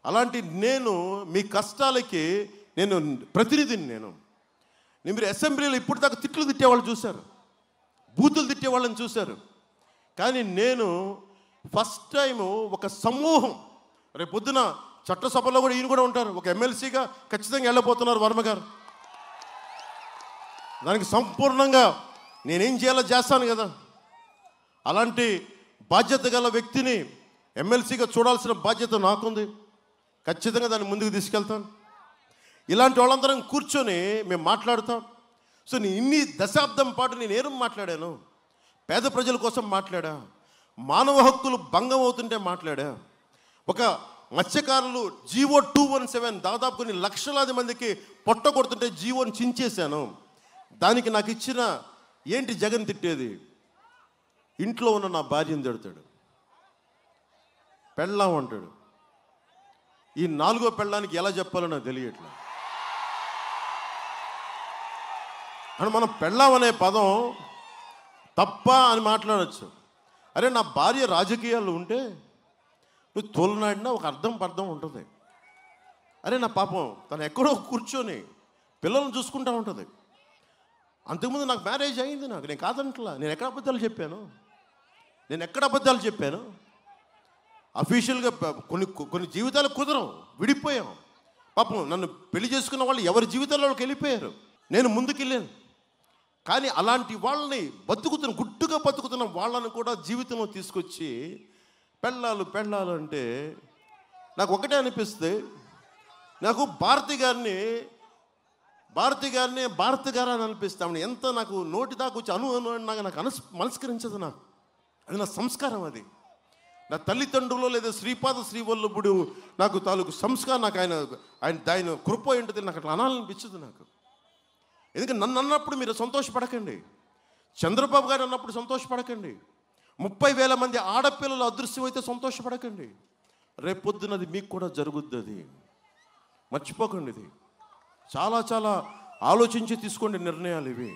అలాంటి నేను మీ కష్టాలకి నేను ప్రతినిధిని. మీరు అసెంబ్లీలో ఇప్పటిదాకా తిట్లు తిట్టేవాళ్ళు చూశారు, బూతులు తిట్టేవాళ్ళని చూశారు. కానీ నేను ఫస్ట్ టైము ఒక సమూహం, రేపు పొద్దున చట్టసభలో కూడా ఈయన కూడా ఉంటారు, ఒక ఎమ్మెల్సీగా ఖచ్చితంగా వెళ్ళబోతున్నారు వర్మ గారు. దానికి సంపూర్ణంగా నేనేం చేయాలో చేస్తాను కదా. అలాంటి బాధ్యత గల వ్యక్తిని ఎమ్మెల్సీగా చూడాల్సిన బాధ్యత నాకుంది. ఖచ్చితంగా దాన్ని ముందుకు తీసుకెళ్తాను. ఇలాంటి వాళ్ళందరం కూర్చొని మేము మాట్లాడతాం. సో నేను ఇన్ని దశాబ్దం పాటు నేను ఏం మాట్లాడాను? పేద ప్రజల కోసం మాట్లాడా, మానవ హక్కులు భంగం అవుతుంటే మాట్లాడా, ఒక మత్స్యకారులు జీవో 217 దాదాపు కొన్ని లక్షలాది మందికి పొట్ట కొడుతుంటే జీవోని చించేశాను. దానికి నాకు ఇచ్చిన ఏంటి జగన్ తిట్టేది? ఇంట్లో ఉన్న నా భార్యను తిడతాడు, పెళ్ళాం అంటాడు. ఈ 4వ పెళ్ళానికి ఎలా చెప్పాలో నాకు తెలియట్లా. అని మనం పెళ్ళాం అనే పదం తప్ప అని మాట్లాడచ్చు. అరే నా భార్య రాజకీయాల్లో ఉంటే నువ్వు తోలనాడినా ఒక అర్థం ఉంటుంది. అరే నా పాపం తను ఎక్కడో కూర్చొని పిల్లలను చూసుకుంటూ ఉంటుంది. అంతకుముందు నాకు మ్యారేజ్ అయింది, నేను కాదంటలా. నేను ఎక్కడ అబద్ధాలు చెప్పాను? అఫీషియల్గా కొన్ని జీవితాలు కుదరం, విడిపోయాం. పాపం నన్ను పెళ్లి చేసుకున్న వాళ్ళు ఎవరి జీవితాల్లోకి వెళ్ళిపోయారు, నేను ముందుకెళ్ళాను. కానీ అలాంటి వాళ్ళని గుట్టుగా బతుకుతున్న వాళ్ళని కూడా జీవితంలో తీసుకొచ్చి పెళ్ళాలు అంటే నాకు ఒకటే అనిపిస్తే, నాకు భారతి గారిని అని అనిపిస్తామని ఎంత నాకు నోటి దాకా వచ్చి నాకు మనస్కరించదు. అది నా సంస్కారం. అది నా తల్లిదండ్రులు లేదా శ్రీపాద శ్రీవల్లభుడు నాకు తాలూకు సంస్కారం. నాకు ఆయన కృప ఏంటో నాకు అట్లా అనాలనిపించదు నాకు. ఎందుకంటే నన్ను అన్నప్పుడు మీరు సంతోషపడకండి, చంద్రబాబు గారు అన్నప్పుడు సంతోషపడకండి, 30,000 మంది ఆడపిల్లలు అదృశ్యమైతే సంతోషపడకండి. రేపొద్దునది మీకు కూడా జరుగుద్ది. అది మర్చిపోకండి. ఇది చాలా ఆలోచించి తీసుకోండి నిర్ణయాలు ఇవి.